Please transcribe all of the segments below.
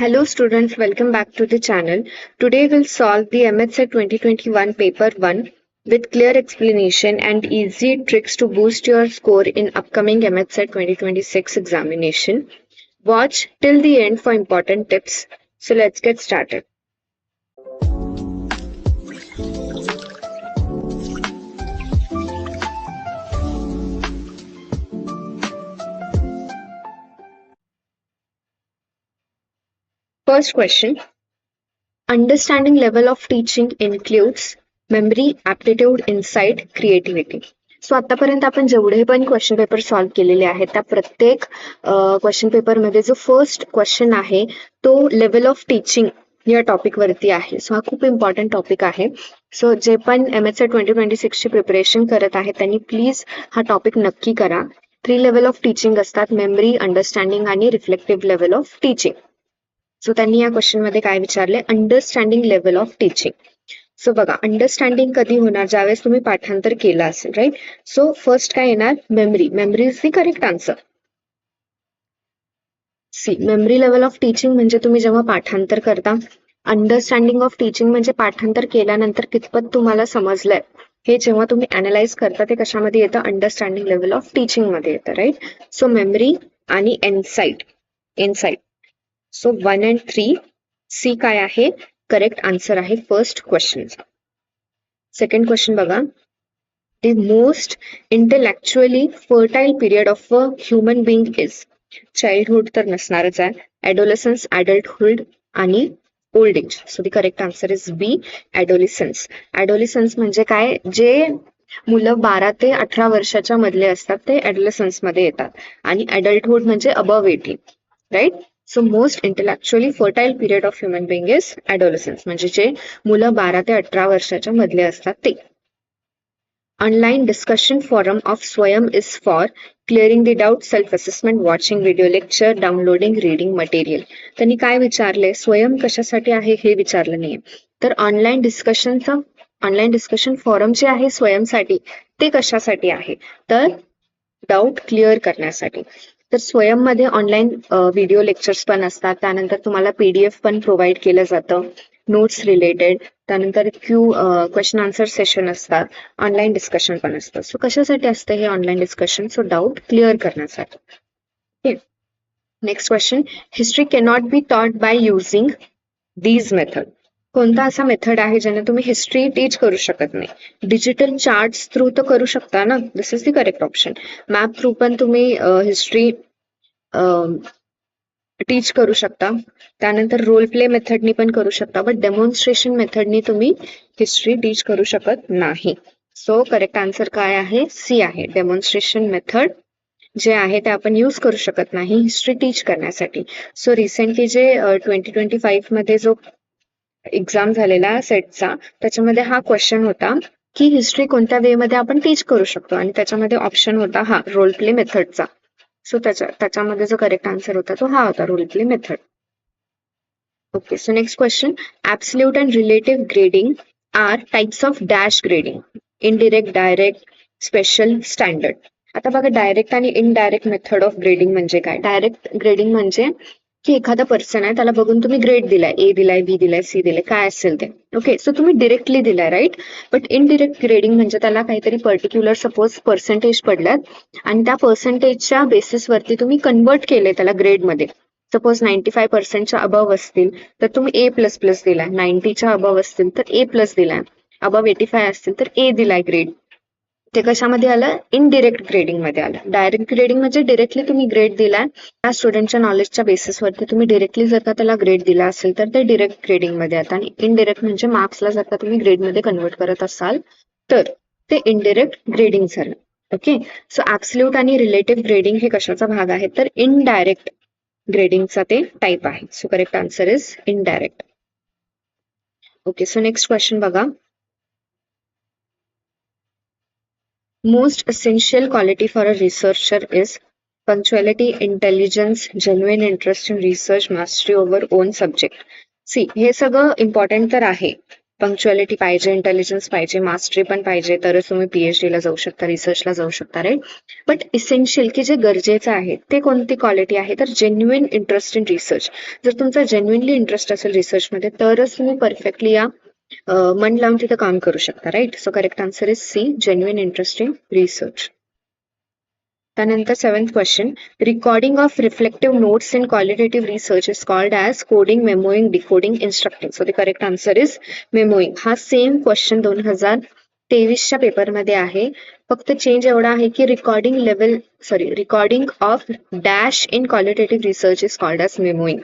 Hello students, welcome back to the channel. Today we'll solve the MHSET 2021 paper 1 with clear explanation and easy tricks to boost your score in upcoming MHSET 2026 examination. Watch till the end for important tips. So let's get started. First question. Understanding level of teaching includes memory, aptitude, insight, creativity. So आतापर्यंत आपण जेवढे पण question paper solve केलेले आहेत त्या प्रत्येक question पेपरमध्ये जो फर्स्ट क्वेश्चन आहे तो लेवल ऑफ टीचिंग या टॉपिक वरती आहे. सो हा खूप इम्पॉर्टंट टॉपिक आहे. सो जे पण MHSET 2026 ची प्रिपरेशन करत आहेत त्यांनी प्लीज हा टॉपिक नक्की करा. 3 लेवल ऑफ टीचिंग असतात, मेमरी, अंडरस्टँडिंग आणि reflective level of teaching. So त्यांनी या क्वेश्चन मध्ये काय विचारले, understanding level of teaching. So बघा, अंडरस्टँडिंग कधी होणार, ज्यावेळेस तुम्ही पाठांतर केलं असेल, राईट. सो फर्स्ट काय येणार, memory. Memory is the correct answer. See, memory level of teaching म्हणजे तुम्ही जेव्हा पाठांतर करता. अंडरस्टँडिंग ऑफ टीचिंग म्हणजे पाठांतर केल्यानंतर कितपत तुम्हाला समजलंय हे जेव्हा तुम्ही अनालाइज करता ते कशामध्ये येतं, अंडरस्टँडिंग लेवल ऑफ टीचिंग मध्ये येतं, राईट. सो मेमरी आणि इनसाइट. सो 1 and 3 सी काय आहे, करेक्ट आन्सर आहे फर्स्ट क्वेश्चनचा. सेकंड क्वेश्चन बघा, the most intellectually fertile period of a human being is. Childhood तर नसणारच आहे, ॲडोलेसन्स, ॲडल्टहुड आणि old age. So the correct answer is B, adolescence. Adolescence म्हणजे काय, जे मुलं 12 ते 18 वर्षाच्या मधले असतात ते ॲडोलेसन्स मध्ये येतात, आणि ॲडल्टहुड म्हणजे above 18, right. So most intellectually fertile period of human being is adolescence, म्हणजे जे मुलं 12 ते 18 वर्षाच्या मधले असतात ते. Online discussion forum of Swayam is for clearing the doubt, self assessment, watching video lecture, downloading reading material. त्यांनी काय विचारले, स्वयं कशासाठी आहे हे विचारलं नाहीये. तर ऑनलाईन डिस्कशन फोरम जे आहे स्वयंसाठी, ते कशासाठी आहे, तर डाऊट क्लिअर करण्यासाठी. तर स्वयं मध्ये ऑनलाईन व्हिडिओ लेक्चर्स पण असतात, त्यानंतर तुम्हाला PDF पण प्रोव्हाइड केलं जातं, नोट्स रिलेटेड, त्यानंतर क्वेश्चन आन्सर सेशन असतात, ऑनलाईन डिस्कशन पण असतं. सो कशासाठी असतं हे online discussion, so doubt clear करण्यासाठी. Okay, next question, history cannot be taught by using these method. कोणता असा मेथड आहे ज्याने तुम्ही हिस्ट्री टीच करू शकत नाही. डिजिटल चार्ट्स थ्रू तर करू शकता ना, this is the correct option. Map through पण तुम्ही हिस्ट्री टीच करू शकता, त्यानंतर रोल प्ले मेथडनी पण करू शकता, बट डेमॉन्स्ट्रेशन मेथडनी तुम्ही हिस्ट्री टीच करू शकत नाही. सो करेक्ट आन्सर काय आहे, सी आहे, डेमॉन्स्ट्रेशन मेथड जे आहे ते आपण यूज करू शकत नाही हिस्ट्री टीच करण्यासाठी. सो रिसेंटली जे 2025 मध्ये जो एक्झाम झालेला सेटचा, त्याच्यामध्ये हा क्वेश्चन होता की हिस्ट्री कोणत्या वे मध्ये आपण टीच करू शकतो, आणि त्याच्यामध्ये ऑप्शन होता हा रोल प्ले मेथडचा. सो त्याच्यामध्ये जो करेक्ट आन्सर होता तो हा होता, role play method. Okay, so next question, absolute and relative grading are types of dash grading, indirect, direct, special, standard. आता बघा, डायरेक्ट आणि इनडायरेक्ट मेथड ऑफ ग्रेडिंग म्हणजे काय. डायरेक्ट ग्रेडिंग म्हणजे की एखादा पर्सन आहे, त्याला बघून तुम्ही ग्रेड दिलाय, A दिलाय, B दिलाय, C दिलाय, काय असेल ते. ओके, सो तुम्ही डिरेक्टली दिलाय, राईट. बट इनडिरेक्ट ग्रेडिंग म्हणजे त्याला काहीतरी पर्टिक्युलर सपोज पर्सेंटेज पडल्यात आणि त्या पर्सेंटेजच्या बेसिसवरती तुम्ही कन्वर्ट केले त्याला ग्रेडमध्ये. सपोज 95% अबव असतील तर तुम्ही A++ दिलाय, 90च्या अबव असतील तर A+ दिलाय, अबव 85 असतील तर A दिलाय ग्रेड. ते कशामध्ये आलं, इनडिरेक्ट ग्रेडिंग मध्ये आलं. डायरेक्ट ग्रेडिंग म्हणजे डिरेक्टली तुम्ही ग्रेड दिलाय, त्या स्टुडंटच्या नॉलेजच्या बेसिसवरती तुम्ही डिरेक्टली जर का त्याला ग्रेड दिला असेल तर ते डिरेक्ट ग्रेडिंग मध्ये येतात, आणि इनडिरेक्ट म्हणजे मार्क्सला जर का तुम्ही ग्रेडमध्ये कन्वर्ट करत असाल तर ते इनडिरेक्ट ग्रेडिंग झालं. ओके, सो ऍब्सल्यूट आणि रिलेटिव्ह ग्रेडिंग हे कशाचा भाग आहे, तर इनडायरेक्ट ग्रेडिंगचा ते टाइप आहे. So correct answer is indirect. Okay, so next question बघा, most essential quality for a researcher is punctuality, intelligence, genuine interest in research, mastery over own subject. See, हे सगळं इम्पॉर्टंट तर आहे, पंक्च्युअलिटी पाहिजे, intelligence पाहिजे, mastery पण पाहिजे, तरच तुम्ही PhD ला जाऊ शकता, रिसर्चला जाऊ शकता, राईट. बट इसेन्शियल की जे गरजेचं आहे ते कोणती क्वालिटी आहे, तर जेन्युइन इंटरेस्ट इन रिसर्च. जर तुमचा जेन्युइनली इंटरेस्ट असेल रिसर्चमध्ये तरच तुम्ही परफेक्टली या मन लावून तिथं काम करू शकता, right. So correct answer is C, genuine interest in research. त्यानंतर 7th question, recording of reflective notes in qualitative research is called as coding, memoing, decoding, instructing. So the correct answer is memoing. हा same question 2023च्या पेपरमध्ये आहे. फक्त change एवढा आहे की recording of dash in qualitative research is called as memoing.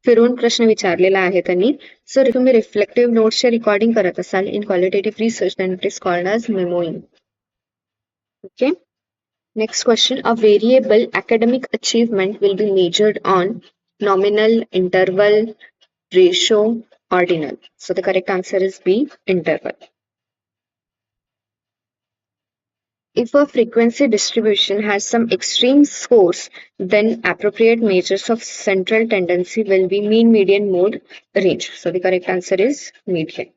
फिरून प्रश्न विचारलेला आहे त्यांनी. सो तुम्ही रिफ्लेक्टिव्ह नोट्सचे रिकॉर्डिंग करत असाल in qualitative research, then it is called as memoing. Okay. Next question, a variable academic achievement will be measured on nominal, interval, ratio, ordinal. So the correct answer is B, interval. If a frequency distribution has some extreme scores, then appropriate measures of central tendency will be mean, median, mode, range. So the correct answer is median.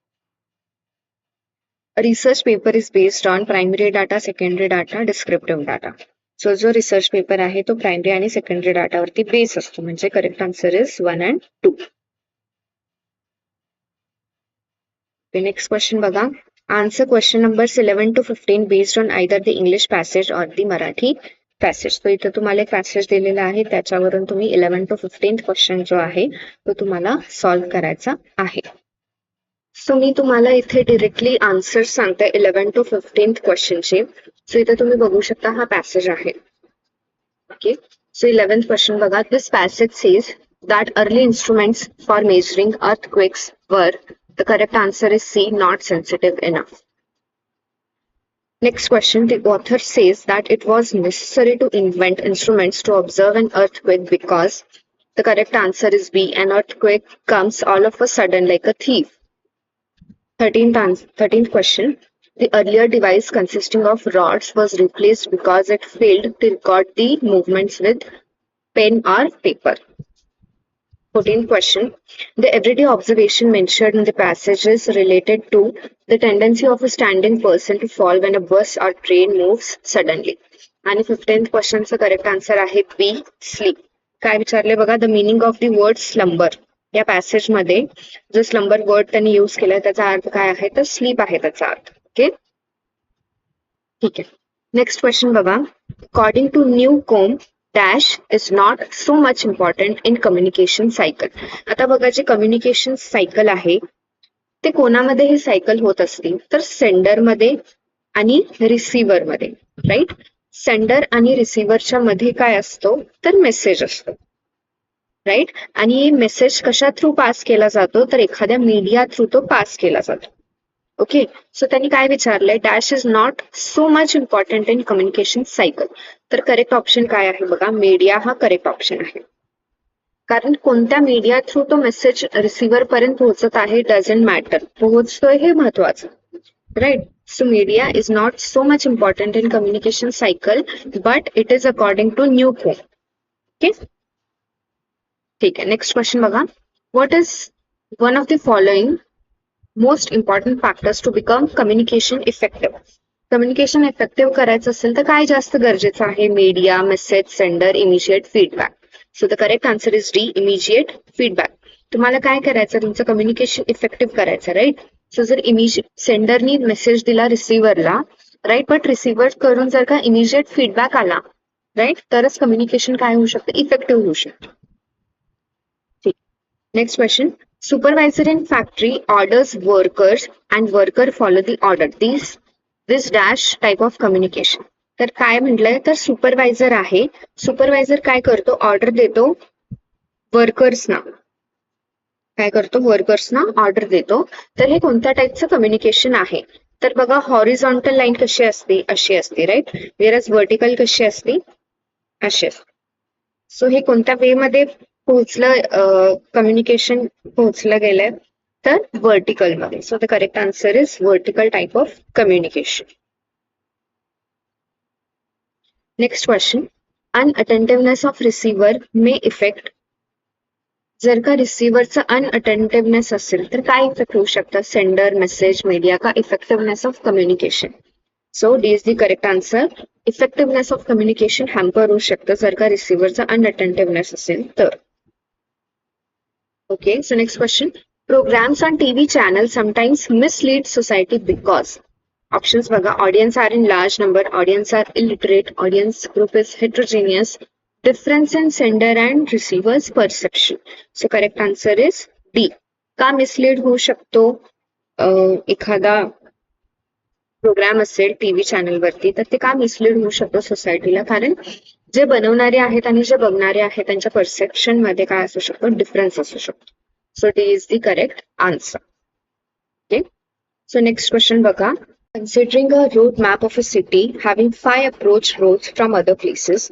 A research paper is based on primary data, secondary data, descriptive data. So जो research paper आहे तो primary आणि secondary डाटावरती base असतो, म्हणजे correct answer is 1 and 2. Next question बघा, answer question numbers 11 to 15 based on either the English passage or the Marathi passage. तो इथं तुम्हाला एक पॅसेज दिलेला आहे, त्याच्यावरून तुम्ही 11 to 15 क्वेश्चन जो आहे तो तुम्हाला सॉल्व्ह करायचा आहे. सो मी तुम्हाला इथे डिरेक्टली आन्सर सांगते 11 to 15 क्वेश्चनचे. सो इथे तुम्ही बघू शकता हा पॅसेज आहे. ओके, सो 11th क्वेश्चन बघा, this passage says that early instruments for measuring earthquakes were, the correct answer is C, not sensitive enough. Next question, the author says that it was necessary to invent instruments to observe an earthquake because, the correct answer is B, an earthquake comes all of a sudden like a thief. 13th question, the earlier device consisting of rods was replaced because it failed to record the movements with pen or paper. 14th question, the everyday observation mentioned in the passage is related to the tendency of a standing person to fall when a bus or train moves suddenly. आणि 15th क्वेश्चनचं correct answer आहे बी, sleep. काय विचारले बघा, the meaning of the word slumber. या passage मध्ये जो slumber word त्यांनी use केलाय त्याचा अर्थ काय आहे, तर स्लीप आहे त्याचा अर्थ. ओके, ठीक आहे. नेक्स्ट क्वेश्चन बघा, according to Newcomb dash is not so much important in communication cycle. आता बघा, जे कम्युनिकेशन सायकल आहे ते कोणामध्ये हे सायकल होत असतील, तर सेंडर मध्ये आणि रिसिव्हर मध्ये, राईट. सेंडर आणि रिसिव्हरच्या मध्ये काय असतो, तर मेसेज असतो, राईट. आणि मेसेज कशा थ्रू पास केला जातो, तर एखाद्या मीडिया थ्रू तो पास केला जातो. ओके, सो त्यांनी काय विचारलंय, dash is not so much important in communication cycle. तर करेक्ट ऑप्शन काय आहे बघा, मीडिया हा करेक्ट ऑप्शन आहे. कारण कोणत्या मीडिया थ्रू तो मेसेज रिसिव्हर पर्यंत पोहोचत आहे डझंट मॅटर, पोहोचतोय हे महत्वाचं, right. So media is not so much important in communication cycle but it is according to Newcomb. Okay, ठीक आहे. नेक्स्ट क्वेश्चन बघा, what is one of the following most important factors to become communication effective. Communication effective करायचं असेल तर काय जास्त गरजेचं आहे, media, message, sender, immediate feedback. So the correct answer is D, immediate feedback. तुम्हाला काय करायचं, तुमचं कम्युनिकेशन इफेक्टिव्ह करायचं, राईट. सो जर सेंडरनी मेसेज दिला रिसिव्हरला, राईट, बट रिसिव्हर करून जर का इमिजिएट फीडबॅक आला, राईट, तरच कम्युनिकेशन काय होऊ शकतं, इफेक्टिव्ह होऊ शकतं. ठीक. Next question, supervisor in factory orders workers and worker follow the order. This dash type of communication. तर काय म्हटलंय, तर सुपरवायझर आहे, सुपरवायझर काय करतो, ऑर्डर देतो वर्कर्सना, काय करतो, वर्कर्सना ऑर्डर देतो. तर हे कोणत्या टाईपचं कम्युनिकेशन आहे, तर बघा, हॉरिझॉन्टल लाईन कशी असते, अशी असते, राईट. वेरस व्हर्टिकल कशी असते, अशी असते. सो हे कोणत्या वे मध्ये पोहोचलं, कम्युनिकेशन पोहोचलं गेलंय, तर व्हर्टिकल मध्ये. So the correct answer is vertical type of communication. Next question, inattentiveness of receiver may affect जर का रिसिव्हरचा अनअटेंटिव्हनेस असेल तर काय इफेक्ट होऊ शकतं? सेंडर, मेसेज, मीडिया का effectiveness of communication? So D is the correct answer. Effectiveness of communication hamper होऊ शकतं जर का रिसिव्हरचा अनअटेंटिव्हनेस असेल तर. Okay, so next question. Programs on TV channels sometimes mislead society because. Options बघा. Audience are in large number, audience are illiterate, audience group is heterogeneous, difference in sender and receiver's perception. So correct answer is D. का mislead होऊ शकतो एखादा programme असेल TV channel वरती तर ते का मिसलीड होऊ शकतो सोसायटीला? कारण जे बनवणारे आहेत आणि जे बघणारे आहेत त्यांच्या परसेप्शन मध्ये काय असू शकतो? डिफरन्स असू शकतो. So D is the correct answer. Okay, so next question बघा. Considering a road map of a city having 5 approach roads from other places,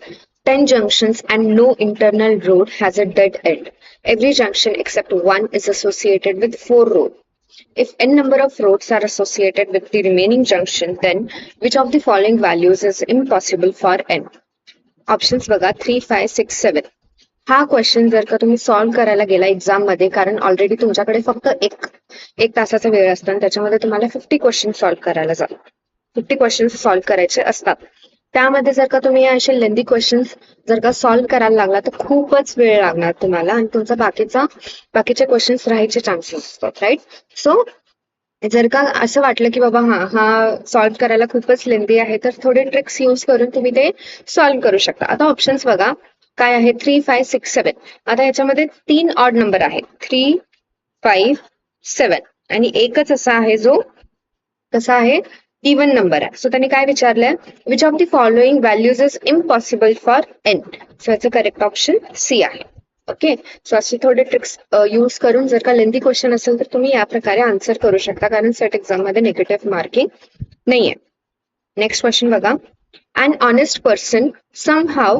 10 junctions and no internal road has a dead end. Every junction except one is associated with 4 roads. If n number of roads are associated with the remaining junction, then which of the following values is impossible for n? Options बघा. 3, 5, 6, 7. हा question जर का तुम्ही solve करायला गेला exam मध्ये, कारण already तुमच्याकडे फक्त एक तासाचा वेळ असतो आणि त्याच्यामध्ये तुम्हाला 50 क्वेश्चन सॉल्व्ह करायला जातात. 50 क्वेश्चन सॉल्व्ह करायचे असतात. त्यामध्ये जर का तुम्ही असे लेंदी क्वेश्चन्स जर का सॉल्व्ह करायला लागला तर खूपच वेळ लागणार तुम्हाला आणि तुमचा बाकीचे क्वेश्चन्स राहायचे चान्सेस असतात. राईट. सो जर का असं वाटलं की बाबा हा सॉल्व्ह करायला खूपच लेंदी आहे तर थोडे ट्रिक्स यूज करून तुम्ही ते सॉल्व्ह करू शकता. आता ऑप्शन्स बघा काय आहे. 3, 5, 6, 7. आता याच्यामध्ये 3 ऑड नंबर आहेत. 3, 5, 7 आणि एकच असा आहे जो कसा आहे? इवन नंबर आहे. सो त्यांनी काय विचारलंय? Which of the following values is impossible for N? So याचं करेक्ट ऑप्शन सी आहे. ओके, सो असे थोडे ट्रिक्स यूज करून जर का लेंदी क्वेश्चन असेल तर तुम्ही या प्रकारे आन्सर करू शकता, कारण सेट एक्झाम मध्ये निगेटिव्ह मार्किंग नाहीये. नेक्स्ट क्वेश्चन बघा. An honest person somehow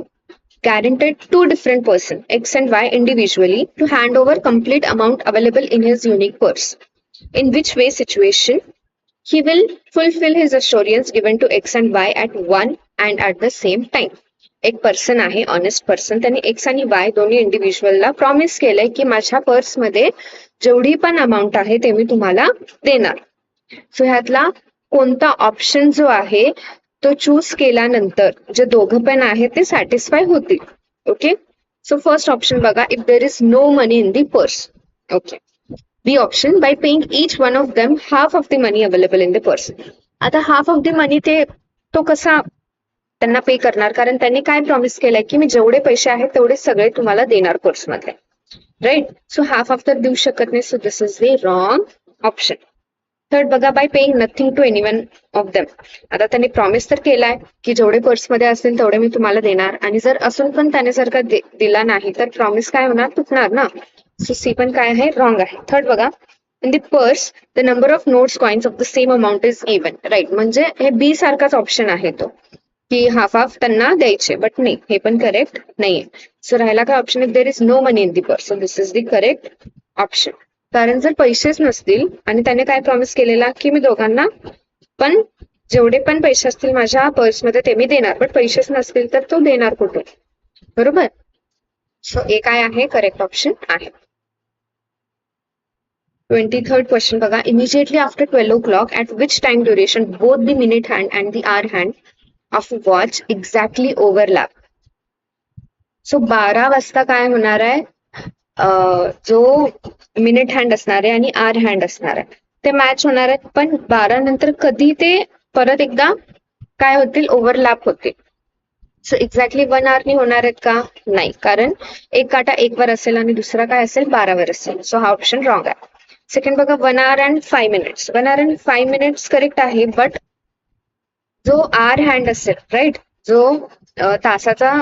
guaranteed 2 different persons, X and Y individually, to hand over complete amount available in his unique purse. In which way situation he will fulfill his assurance given to X and Y at one and at the same time? एक person आहे, honest person, त्यांनी x आणि Y दोन्ही इंडिव्हिज्युअलला promise केलंय की माझ्या purse मध्ये जेवढी पण अमाऊंट आहे ते मी तुम्हाला देणार. सो ह्यातला कोणता ऑप्शन जो आहे तो चूज केल्यानंतर जे दोघं पण आहे ते सॅटिस्फाय होतील. ओके, सो फर्स्ट ऑप्शन बघा. If there is no money in the purse. Okay. B option. By paying each one of them half of the money available in the purse. आता half of the money तो कसा त्यांना पे करणार? कारण त्यांनी काय promise केलंय की मी जेवढे पैसे आहेत तेवढे सगळे तुम्हाला देणार पर्समध्ये. राईट. सो हाफ ऑफ तर देऊ शकत नाही. So this is the wrong option. Third बघा. By paying nothing to anyone of them. आता त्यांनी प्रॉमिस तर केलाय की जेवढे पर्समध्ये असतील तेवढे मी तुम्हाला देणार, आणि जर असून पण त्याने जर का दिला नाही तर प्रॉमिस काय होणार? तुटणार ना. सो सी पण काय आहे? रॉंग आहे. थर्ड बघा. In the purse the number of notes coins of the same amount is even. Right. म्हणजे हे बी सारखाच ऑप्शन आहे तो की हाफ हाफ त्यांना द्यायचे, बट नाही, हे पण करेक्ट नाहीये. सो राहिला काय option? If there is no money in the purse. So this is the correct option. कारण जर पैसेच नसतील आणि त्याने काय प्रॉमिस केलेला की मी दोघांना पण जेवढे पण पैसे असतील माझ्या पर्समध्ये ते मी देणार, बट पैसेच नसतील तर तो देणार कुठून? बरोबर. सो ए काय आहे? करेक्ट ऑप्शन आहे. 23rd क्वेश्चन बघा. Immediately after 12 o'clock at which time duration both the minute hand and the hour hand of a watch exactly overlap? So 12 वाजता काय होणार आहे? जो मिनिट हँड असणार आहे आणि आर हँड असणार आहे ते मॅच होणार आहेत, पण 12 नंतर कधी ते परत एकदा काय होतील? ओव्हरलॅप होतील. सो एक्झॅक्टली 1 hour होणार आहेत का? नाही, कारण एक काटा 1 वर असेल आणि दुसरा काय असेल? 12 वर असेल. सो हा ऑप्शन रॉंग आहे. सेकंड बघा. 1 hour and 5 minutes. 1 hour and 5 minutes correct आहे, बट जो आर हँड असेल, राईट, जो तासाचा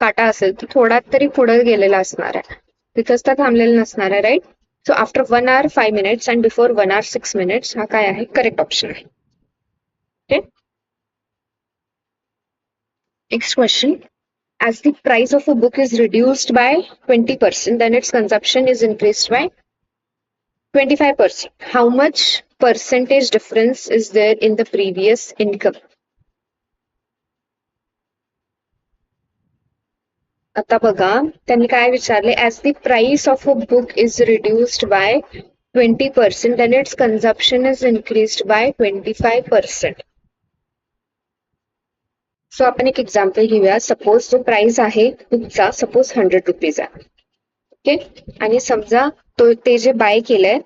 काटा असेल तो थोडा तरी पुढे गेलेला असणार आहे, तिथंच तर थांबलेला नसणार आहे. Right. So after 1 hour 5 minutes and before 1 hour 6 minutes हा काय आहे? करेक्ट ऑप्शन आहे. Okay. Next question. As the price of a book is reduced by 20%, then its consumption is increased by 25%. How much percentage difference is there in the previous income? आता बघा त्यांनी काय विचारले, as the price of a book is reduced by 20% then its consumption is increased by 25%. So आपण एक example घेऊया. Suppose जो price आहे बुकचा सपोज 100 रुपीज आहे. ओके, आणि समजा ते जे बाय केलंय,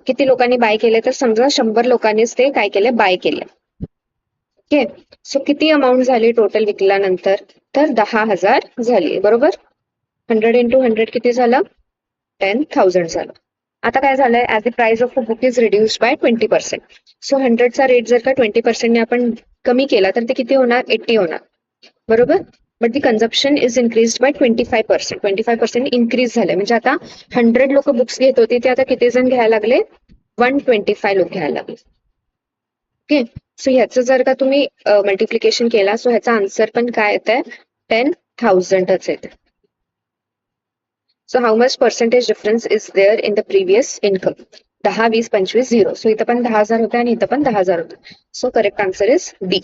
किती लोकांनी बाय केलंय, तर समजा 100 लोकांनीच ते काय केलंय, बाय केलंय. ओके, सो किती अमाऊंट झाली टोटल विकल्यानंतर, तर 10,000 झाली, बरोबर. 100 into 100 किती झालं, 10,000 झालं. आता काय झालंय, as the price of a book is reduced by 20%. So 100चा रेट जर का 20% ने आपण कमी केला तर ते किती होणार, 80 होणार, बरोबर. But the consumption is increase by 25%. 25% increase झालंय, म्हणजे आता 100 लोक बुक्स घेत होते ते आता किती जण घ्यायला लागले, 125 लोक घ्यायला लागले. ओके, सो ह्याचं जर का तुम्ही मल्टिप्लिकेशन केला, सो ह्याचा आन्सर पण काय येत आहे, 10,000च येते. So how much percentage difference is there in the previous income. 10, 20, 25, 0. So इथं पण 10,000 होते आणि इथं पण 10,000 होते. So correct answer is D.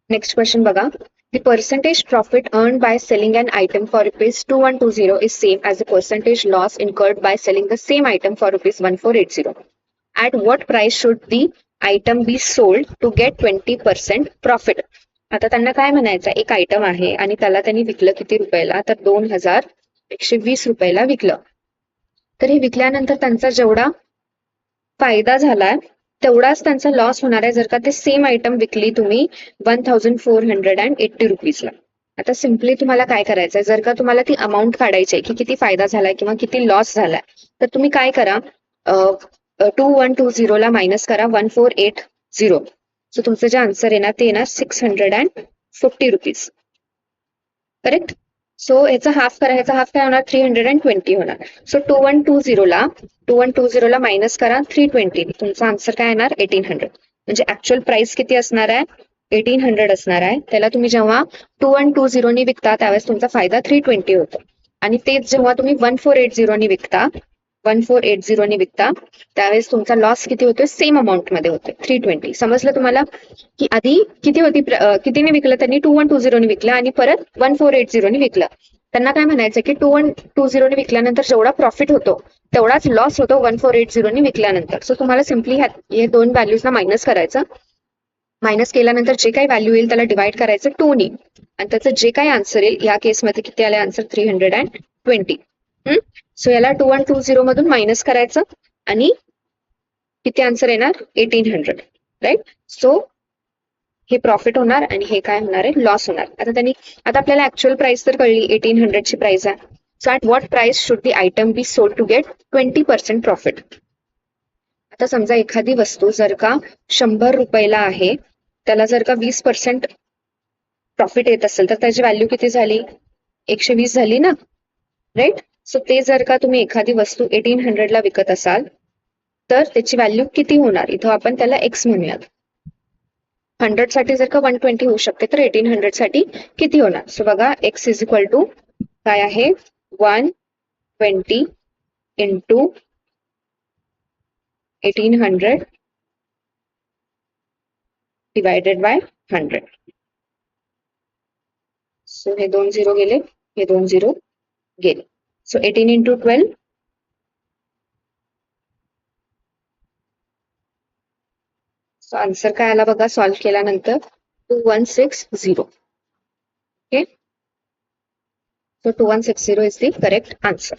Next question बघा. The percentage profit earned by selling an item for rupees 2120 is same as the percentage loss incurred by selling the same item for rupees 1480. At what price should the item be sold to get 20% profit? आता त्यांना काय म्हणायचं, एक item आहे आणि त्याला त्यांनी विकलं किती रुपयाला, तर 2,120 रुपयाला विकलं. तर हे विकल्यानंतर त्यांचा जेवढा फायदा झालाय तेवढाच त्यांचा लॉस होणार आहे जर का ते सेम आयटम विकली तुम्ही 1,480 रुपीजला. आता सिम्पली तुम्हाला काय करायचंय, जर का तुम्हाला ती अमाऊंट काढायची आहे की किती फायदा झालाय किंवा किती लॉस झालाय, तर तुम्ही काय करा, 2120 ला मायनस करा 1480. सो तुमचं जे आन्सर येणार ते येणार 640 रुपीज, करेक्ट. सो ह्याचा हाफ करा, ह्याचा हाफ काय होणार, 320 होणार. सो 2120 ला मायनस करा 320, तुमचा आन्सर काय येणार, 1800. म्हणजे ऍक्च्युअल प्राइस किती असणार आहे, 1800 असणार आहे. त्याला तुम्ही जेव्हा 2120 ने विकता त्यावेळेस तुमचा फायदा 320 होतो, आणि तेच जेव्हा तुम्ही 1480 ने विकता, 1480 ने विकता त्यावेळेस तुमचा लॉस किती होतोय, सेम अमाऊंट मध्ये होतोय, 320. समजलं तुम्हाला, की आधी किती होती, कितीने विकलं त्यांनी, 2120 ने विकलं आणि परत 1480 ने विकलं. त्यांना काय म्हणायचं की 2120 ने विकल्यानंतर जेवढा प्रॉफिट होतो तेवढाच लॉस होतो 1480 ने विकल्यानंतर. सो तुम्हाला सिम्पली हे दोन व्हॅल्यूजना मायनस करायचं. मायनस केल्यानंतर जे काही व्हॅल्यू येईल त्याला डिवाइड करायचं 2 ने, आणि त्याचं जे काही आन्सर येईल, या केसमध्ये किती आले आन्सर, 320. सो याला 2120 मधून मायनस करायचं आणि किती आन्सर येणार, 1800, राईट. सो हे प्रॉफिट होणार आणि हे काय होणार आहे, लॉस होणार. आता आपल्याला ऍक्च्युअल प्राइस तर कळली, 1800 ची प्राइस आहे. So at what price should the item be sold to get 20% profit. आता समजा एखादी वस्तू जर का 100 रुपयाला आहे, त्याला जर का 20% प्रॉफिट येत असेल तर त्याची व्हॅल्यू किती झाली, 120 झाली ना, राईट. सो ते जर का तुम्ही एखादी वस्तू 1800 ला विकत असाल तर त्याची व्हॅल्यू किती होणार, इथं आपण त्याला एक्स म्हणूयात. 100 साठी जर का 120 होऊ शकते तर 1800 साठी किती होणार. सो बघा, एक्स इज इक्वल टू काय आहे, 120 इंटू 1800 डिवायडेड बाय 100. सो हे 2 0 गेले, हे 2 0 गेले. सो 18 इंटू 12, सो आन्सर काय आला बघा, सॉल्व्ह केल्यानंतर 2160. Okay, so 2160 is the correct answer.